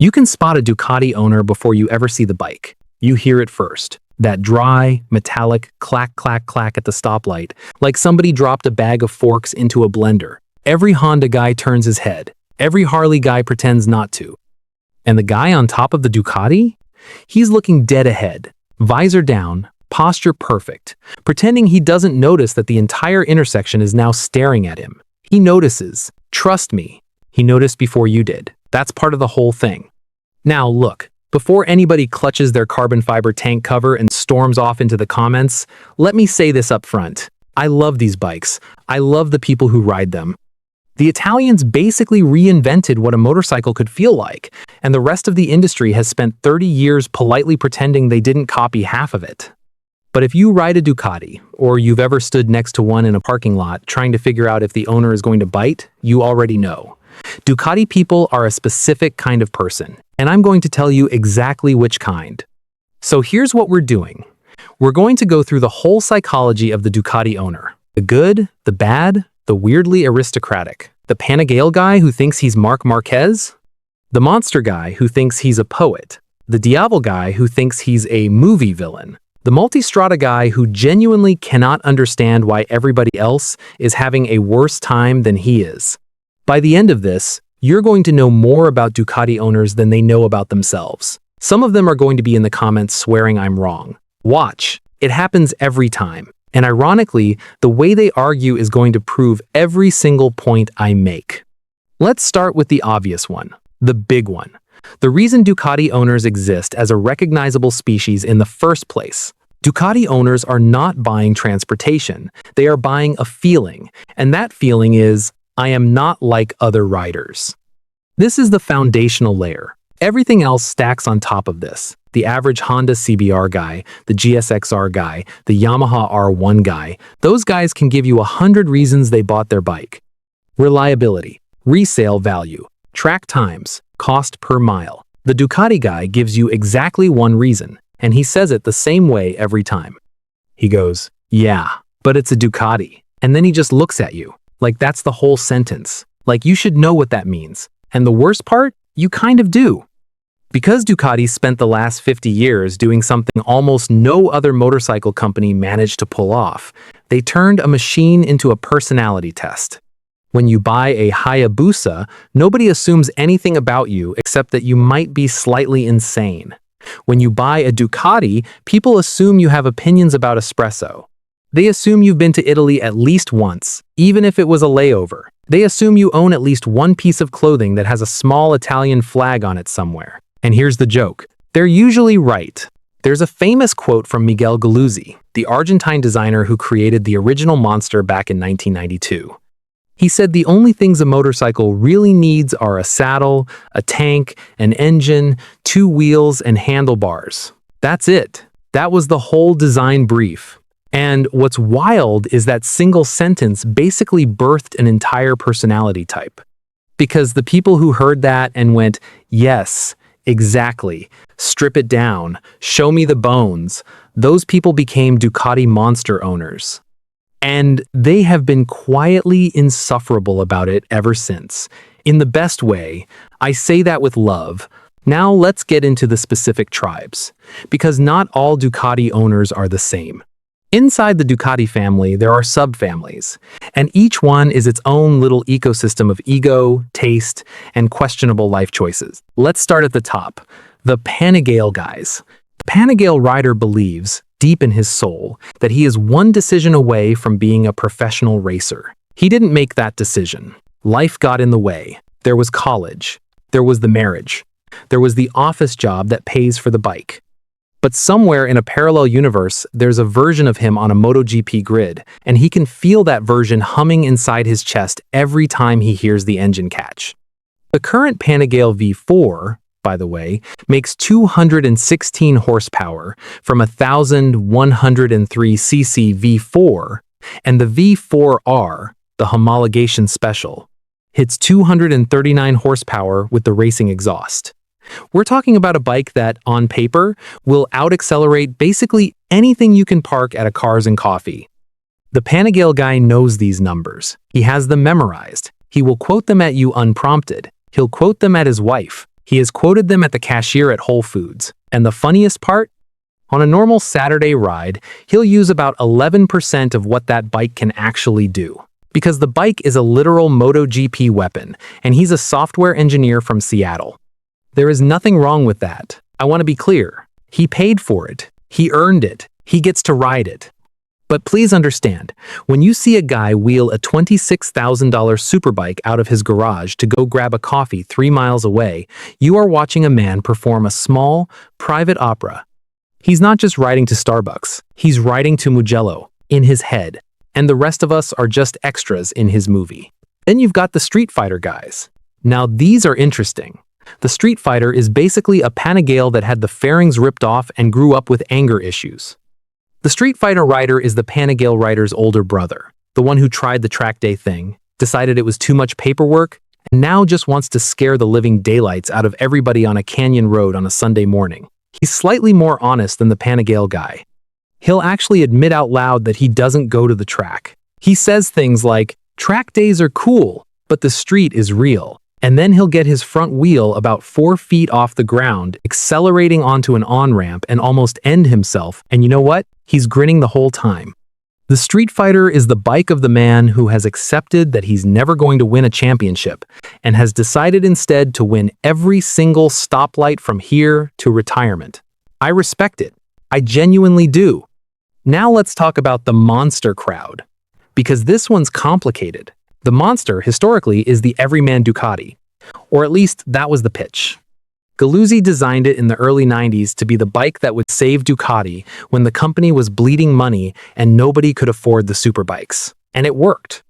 You can spot a Ducati owner before you ever see the bike. You hear it first. That dry, metallic clack, clack, clack at the stoplight, like somebody dropped a bag of forks into a blender. Every Honda guy turns his head. Every Harley guy pretends not to. And the guy on top of the Ducati? He's looking dead ahead, visor down, posture perfect, pretending he doesn't notice that the entire intersection is now staring at him. He notices. Trust me, he noticed before you did. That's part of the whole thing. Now look, before anybody clutches their carbon fiber tank cover and storms off into the comments, let me say this up front. I love these bikes. I love the people who ride them. The Italians basically reinvented what a motorcycle could feel like, and the rest of the industry has spent 30 years politely pretending they didn't copy half of it. But if you ride a Ducati, or you've ever stood next to one in a parking lot trying to figure out if the owner is going to bite, you already know. Ducati people are a specific kind of person, and I'm going to tell you exactly which kind. So here's what we're doing. We're going to go through the whole psychology of the Ducati owner. The good, the bad, the weirdly aristocratic. The Panigale guy who thinks he's Marc Marquez. The monster guy who thinks he's a poet. The Diavol guy who thinks he's a movie villain. The multistrada guy who genuinely cannot understand why everybody else is having a worse time than he is. By the end of this, you're going to know more about Ducati owners than they know about themselves. Some of them are going to be in the comments swearing I'm wrong. Watch, it happens every time. And ironically, the way they argue is going to prove every single point I make. Let's start with the obvious one, the big one. The reason Ducati owners exist as a recognizable species in the first place. Ducati owners are not buying transportation. They are buying a feeling, and that feeling is, I am not like other riders. This is the foundational layer. Everything else stacks on top of this. The average Honda CBR guy, the GSXR guy, the Yamaha R1 guy, those guys can give you 100 reasons they bought their bike. Reliability, resale value, track times, cost per mile. The Ducati guy gives you exactly one reason, and he says it the same way every time. He goes, yeah, but it's a Ducati. And then he just looks at you. Like that's the whole sentence. Like you should know what that means. And the worst part, you kind of do. Because Ducati spent the last 50 years doing something almost no other motorcycle company managed to pull off, they turned a machine into a personality test. When you buy a Hayabusa, nobody assumes anything about you except that you might be slightly insane. When you buy a Ducati, people assume you have opinions about espresso. They assume you've been to Italy at least once, even if it was a layover. They assume you own at least one piece of clothing that has a small Italian flag on it somewhere. And here's the joke. They're usually right. There's a famous quote from Miguel Galuzzi, the Argentine designer who created the original Monster back in 1992. He said the only things a motorcycle really needs are a saddle, a tank, an engine, 2 wheels, and handlebars. That's it. That was the whole design brief. And what's wild is that single sentence basically birthed an entire personality type. Because the people who heard that and went, yes, exactly, strip it down, show me the bones, those people became Ducati monster owners. And they have been quietly insufferable about it ever since. In the best way, I say that with love. Now let's get into the specific tribes. Because not all Ducati owners are the same. Inside the Ducati family, there are subfamilies, and each one is its own little ecosystem of ego, taste, and questionable life choices. Let's start at the top, the Panigale guys. The Panigale rider believes, deep in his soul, that he is one decision away from being a professional racer. He didn't make that decision. Life got in the way. There was college. There was the marriage. There was the office job that pays for the bike. But somewhere in a parallel universe, there's a version of him on a MotoGP grid, and he can feel that version humming inside his chest every time he hears the engine catch. The current Panigale V4, by the way, makes 216 horsepower from a 1,103cc V4, and the V4R, the homologation special, hits 239 horsepower with the racing exhaust. We're talking about a bike that, on paper, will out-accelerate basically anything you can park at a Cars and Coffee. The Panigale guy knows these numbers. He has them memorized. He will quote them at you unprompted. He'll quote them at his wife. He has quoted them at the cashier at Whole Foods. And the funniest part? On a normal Saturday ride, he'll use about 11% of what that bike can actually do. Because the bike is a literal MotoGP weapon, and he's a software engineer from Seattle. There is nothing wrong with that. I want to be clear. He paid for it. He earned it. He gets to ride it. But please understand, when you see a guy wheel a $26,000 superbike out of his garage to go grab a coffee 3 miles away, you are watching a man perform a small, private opera. He's not just riding to Starbucks, he's riding to Mugello, in his head, and the rest of us are just extras in his movie. Then you've got the Street Fighter guys. Now these are interesting. The Street Fighter is basically a Panigale that had the fairings ripped off and grew up with anger issues. The Street Fighter rider is the Panigale rider's older brother, the one who tried the track day thing, decided it was too much paperwork, and now just wants to scare the living daylights out of everybody on a canyon road on a Sunday morning. He's slightly more honest than the Panigale guy. He'll actually admit out loud that he doesn't go to the track. He says things like, "Track days are cool, but the street is real." And then he'll get his front wheel about 4 feet off the ground, accelerating onto an on-ramp and almost end himself. And you know what? He's grinning the whole time. The Street Fighter is the bike of the man who has accepted that he's never going to win a championship and has decided instead to win every single stoplight from here to retirement. I respect it. I genuinely do. Now let's talk about the monster crowd, because this one's complicated. The monster, historically, is the everyman Ducati, or at least that was the pitch. Galuzzi designed it in the early 90s to be the bike that would save Ducati when the company was bleeding money and nobody could afford the superbikes. And it worked.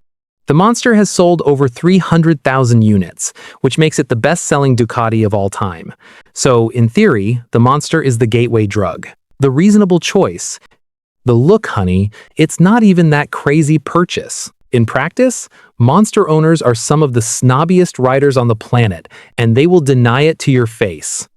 The Monster has sold over 300,000 units, which makes it the best-selling Ducati of all time. So, in theory, the Monster is the gateway drug, the reasonable choice. The look, honey, it's not even that crazy purchase. In practice, Monster owners are some of the snobbiest riders on the planet, and they will deny it to your face.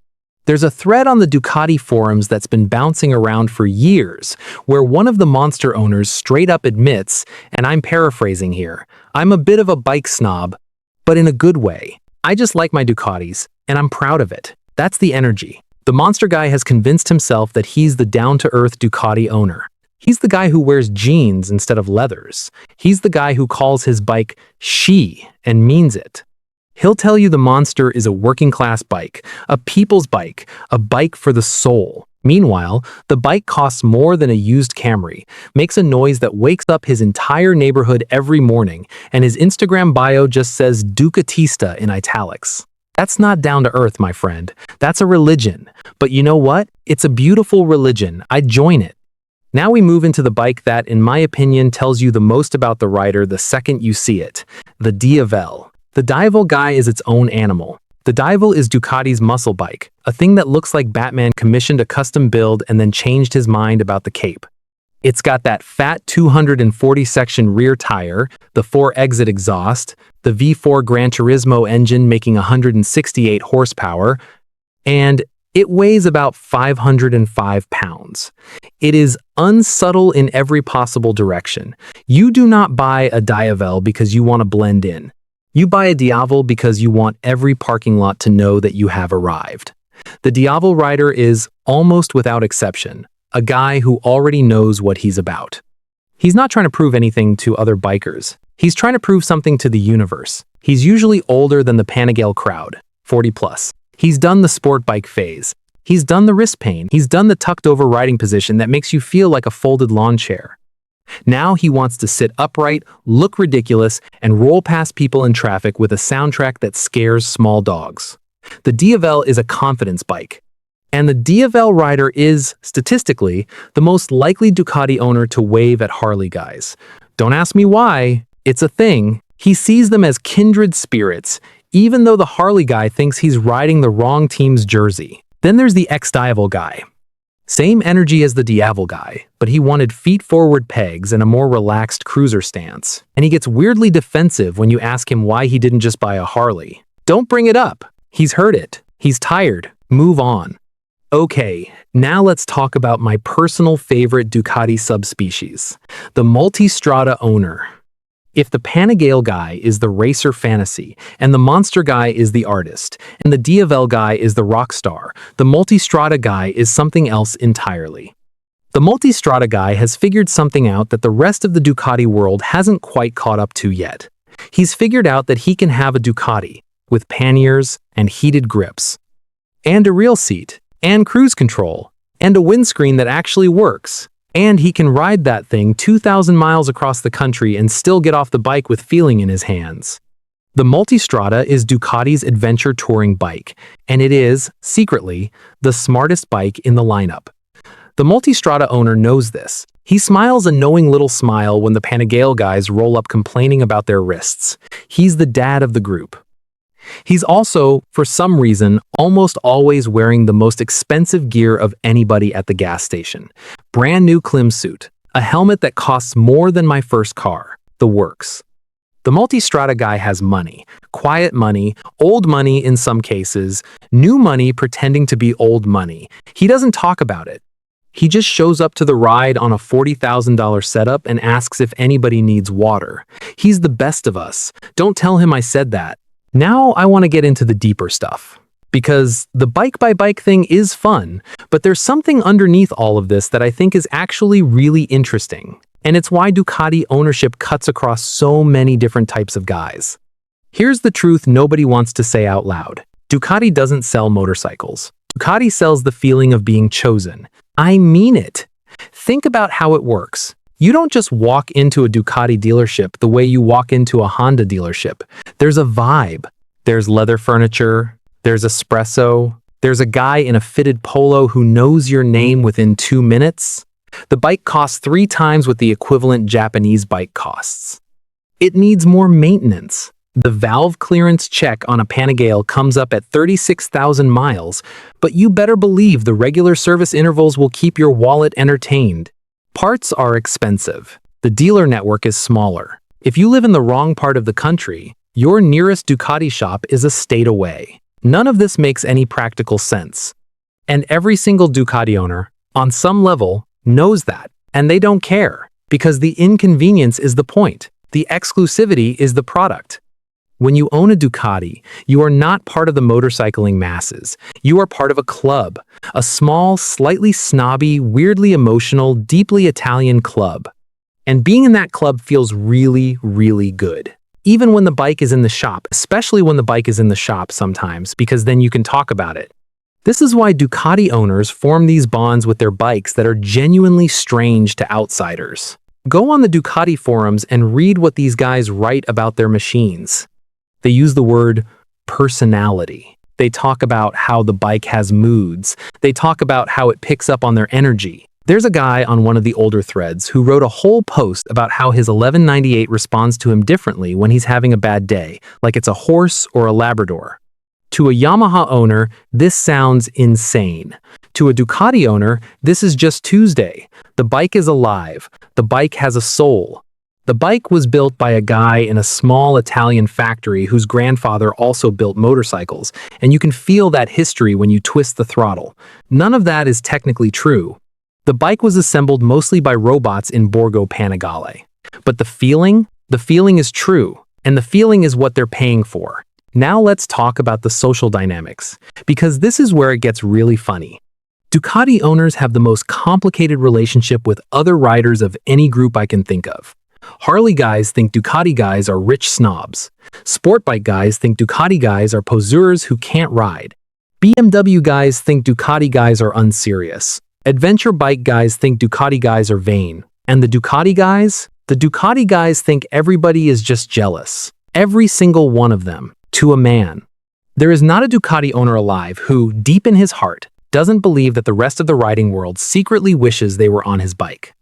There's a thread on the Ducati forums that's been bouncing around for years, where one of the Monster owners straight up admits, and I'm paraphrasing here, "I'm a bit of a bike snob, but in a good way. I just like my Ducatis, and I'm proud of it." That's the energy. The Monster guy has convinced himself that he's the down-to-earth Ducati owner. He's the guy who wears jeans instead of leathers. He's the guy who calls his bike she and means it. He'll tell you the Monster is a working-class bike, a people's bike, a bike for the soul. Meanwhile, the bike costs more than a used Camry, makes a noise that wakes up his entire neighborhood every morning, and his Instagram bio just says Ducatista in italics. That's not down to earth, my friend. That's a religion. But you know what? It's a beautiful religion. I'd join it. Now we move into the bike that, in my opinion, tells you the most about the rider the second you see it, the Diavel. The Diavel guy is its own animal. The Diavel is Ducati's muscle bike, a thing that looks like Batman commissioned a custom build and then changed his mind about the cape. It's got that fat 240-section rear tire, the 4-exit exhaust, the V4 Gran Turismo engine making 168 horsepower, and it weighs about 505 pounds. It is unsubtle in every possible direction. You do not buy a Diavel because you want to blend in. You buy a Diavel because you want every parking lot to know that you have arrived. The Diavel rider is, almost without exception, a guy who already knows what he's about. He's not trying to prove anything to other bikers. He's trying to prove something to the universe. He's usually older than the Panigale crowd, 40 plus. He's done the sport bike phase. He's done the wrist pain. He's done the tucked over riding position that makes you feel like a folded lawn chair. Now he wants to sit upright, look ridiculous, and roll past people in traffic with a soundtrack that scares small dogs. The Diavel is a confidence bike. And the Diavel rider is, statistically, the most likely Ducati owner to wave at Harley guys. Don't ask me why. It's a thing. He sees them as kindred spirits, even though the Harley guy thinks he's riding the wrong team's jersey. Then there's the ex-Diavel guy. Same energy as the Diavel guy, but he wanted feet-forward pegs and a more relaxed cruiser stance. And he gets weirdly defensive when you ask him why he didn't just buy a Harley. Don't bring it up. He's heard it. He's tired. Move on. Okay, now let's talk about my personal favorite Ducati subspecies, the multistrada owner. If the Panigale guy is the racer fantasy, and the monster guy is the artist, and the Diavel guy is the rock star, the Multistrada guy is something else entirely. The Multistrada guy has figured something out that the rest of the Ducati world hasn't quite caught up to yet. He's figured out that he can have a Ducati, with panniers and heated grips, and a real seat, and cruise control, and a windscreen that actually works. And he can ride that thing 2,000 miles across the country and still get off the bike with feeling in his hands. The Multistrada is Ducati's adventure touring bike, and it is, secretly, the smartest bike in the lineup. The Multistrada owner knows this. He smiles a knowing little smile when the Panigale guys roll up complaining about their wrists. He's the dad of the group. He's also, for some reason, almost always wearing the most expensive gear of anybody at the gas station. Brand new Klim suit, a helmet that costs more than my first car, the works. The Multistrada guy has money, quiet money, old money in some cases, new money pretending to be old money. He doesn't talk about it. He just shows up to the ride on a $40,000 setup and asks if anybody needs water. He's the best of us. Don't tell him I said that. Now I want to get into the deeper stuff. Because the bike-by-bike thing is fun, but there's something underneath all of this that I think is actually really interesting. And it's why Ducati ownership cuts across so many different types of guys. Here's the truth nobody wants to say out loud. Ducati doesn't sell motorcycles. Ducati sells the feeling of being chosen. I mean it. Think about how it works. You don't just walk into a Ducati dealership the way you walk into a Honda dealership. There's a vibe. There's leather furniture. There's espresso. There's a guy in a fitted polo who knows your name within 2 minutes. The bike costs 3 times what the equivalent Japanese bike costs. It needs more maintenance. The valve clearance check on a Panigale comes up at 36,000 miles, but you better believe the regular service intervals will keep your wallet entertained. Parts are expensive. The dealer network is smaller. If you live in the wrong part of the country, your nearest Ducati shop is a state away. None of this makes any practical sense. And every single Ducati owner, on some level, knows that. And they don't care, because the inconvenience is the point. The exclusivity is the product. When you own a Ducati, you are not part of the motorcycling masses. You are part of a club, a small, slightly snobby, weirdly emotional, deeply Italian club. And being in that club feels really, really good. Even when the bike is in the shop, especially when the bike is in the shop sometimes, because then you can talk about it. This is why Ducati owners form these bonds with their bikes that are genuinely strange to outsiders. Go on the Ducati forums and read what these guys write about their machines. They use the word personality. They talk about how the bike has moods. They talk about how it picks up on their energy. There's a guy on one of the older threads who wrote a whole post about how his 1198 responds to him differently when he's having a bad day, like it's a horse or a Labrador. To a Yamaha owner, this sounds insane. To a Ducati owner, this is just Tuesday. The bike is alive. The bike has a soul. The bike was built by a guy in a small Italian factory whose grandfather also built motorcycles, and you can feel that history when you twist the throttle. None of that is technically true. The bike was assembled mostly by robots in Borgo Panigale. But the feeling is true, and the feeling is what they're paying for. Now let's talk about the social dynamics, because this is where it gets really funny. Ducati owners have the most complicated relationship with other riders of any group I can think of. Harley guys think Ducati guys are rich snobs. Sport bike guys think Ducati guys are poseurs who can't ride. BMW guys think Ducati guys are unserious. Adventure bike guys think Ducati guys are vain. And the Ducati guys? The Ducati guys think everybody is just jealous. Every single one of them, to a man. There is not a Ducati owner alive who, deep in his heart, doesn't believe that the rest of the riding world secretly wishes they were on his bike.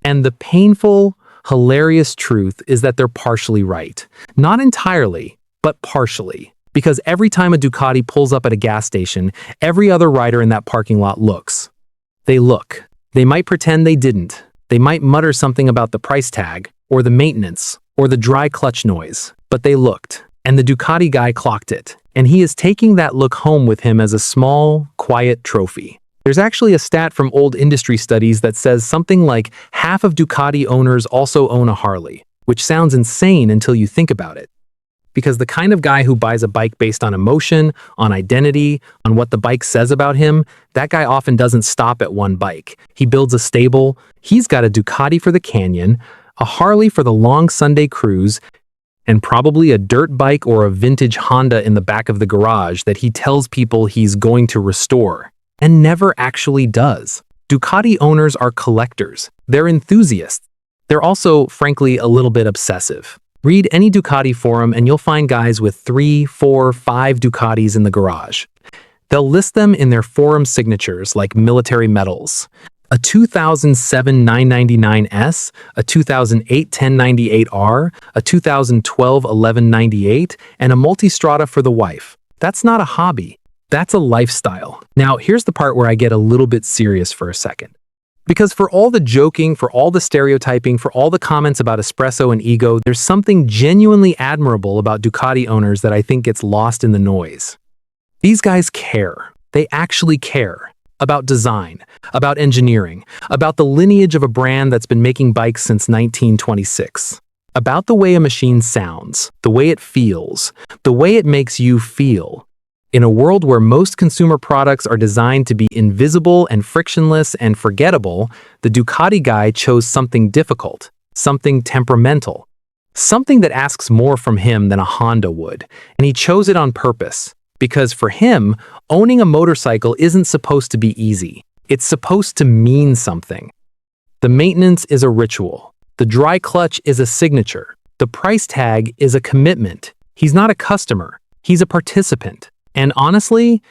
And the painful, hilarious truth is that they're partially right. Not entirely, but partially. Because every time a Ducati pulls up at a gas station, every other rider in that parking lot looks. They look. They might pretend they didn't. They might mutter something about the price tag, or the maintenance, or the dry clutch noise. But they looked, and the Ducati guy clocked it. And he is taking that look home with him as a small, quiet trophy. There's actually a stat from old industry studies that says something like half of Ducati owners also own a Harley. which sounds insane until you think about it. Because the kind of guy who buys a bike based on emotion, on identity, on what the bike says about him, that guy often doesn't stop at one bike. He builds a stable, he's got a Ducati for the canyon, a Harley for the long Sunday cruise, and probably a dirt bike or a vintage Honda in the back of the garage that he tells people he's going to restore, and never actually does. Ducati owners are collectors. They're enthusiasts. They're also, frankly, a little bit obsessive. Read any Ducati forum and you'll find guys with 3, 4, 5 Ducatis in the garage. They'll list them in their forum signatures like military medals. A 2007 999S, a 2008 1098R, a 2012 1198, and a multistrada for the wife. That's not a hobby. That's a lifestyle. Now, here's the part where I get a little bit serious for a second. Because for all the joking, for all the stereotyping, for all the comments about espresso and ego, there's something genuinely admirable about Ducati owners that I think gets lost in the noise. These guys care. They actually care. About design, about engineering, about the lineage of a brand that's been making bikes since 1926. About the way a machine sounds, the way it feels, the way it makes you feel. In a world where most consumer products are designed to be invisible and frictionless and forgettable, the Ducati guy chose something difficult, something temperamental, something that asks more from him than a Honda would, and he chose it on purpose. Because for him, owning a motorcycle isn't supposed to be easy. It's supposed to mean something. The maintenance is a ritual. The dry clutch is a signature. The price tag is a commitment. He's not a customer. He's a participant. And honestly,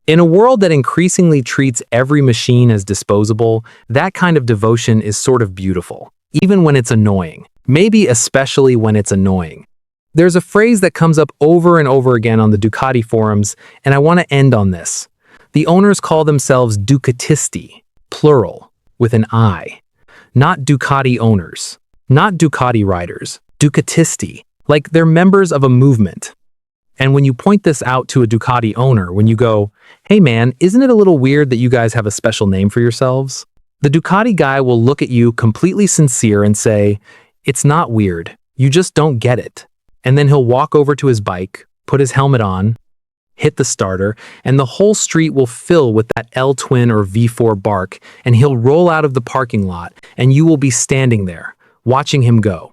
in a world that increasingly treats every machine as disposable, that kind of devotion is sort of beautiful, even when it's annoying. Maybe especially when it's annoying. There's a phrase that comes up over and over again on the Ducati forums, and I want to end on this. The owners call themselves Ducatisti, plural, with an I. Not Ducati owners, not Ducati riders, Ducatisti, like they're members of a movement. And when you point this out to a Ducati owner, when you go, "Hey man, isn't it a little weird that you guys have a special name for yourselves?" The Ducati guy will look at you completely sincere and say, "It's not weird, you just don't get it." And then he'll walk over to his bike, put his helmet on, hit the starter, and the whole street will fill with that L-twin or V4 bark, and he'll roll out of the parking lot, and you will be standing there, watching him go.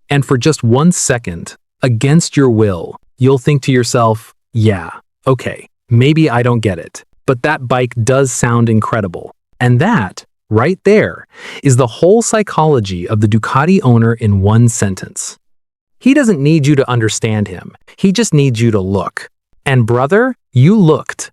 And for just 1 second, against your will, you'll think to yourself, yeah, okay, maybe I don't get it, but that bike does sound incredible. And that, right there, is the whole psychology of the Ducati owner in one sentence. He doesn't need you to understand him. He just needs you to look. And brother, you looked.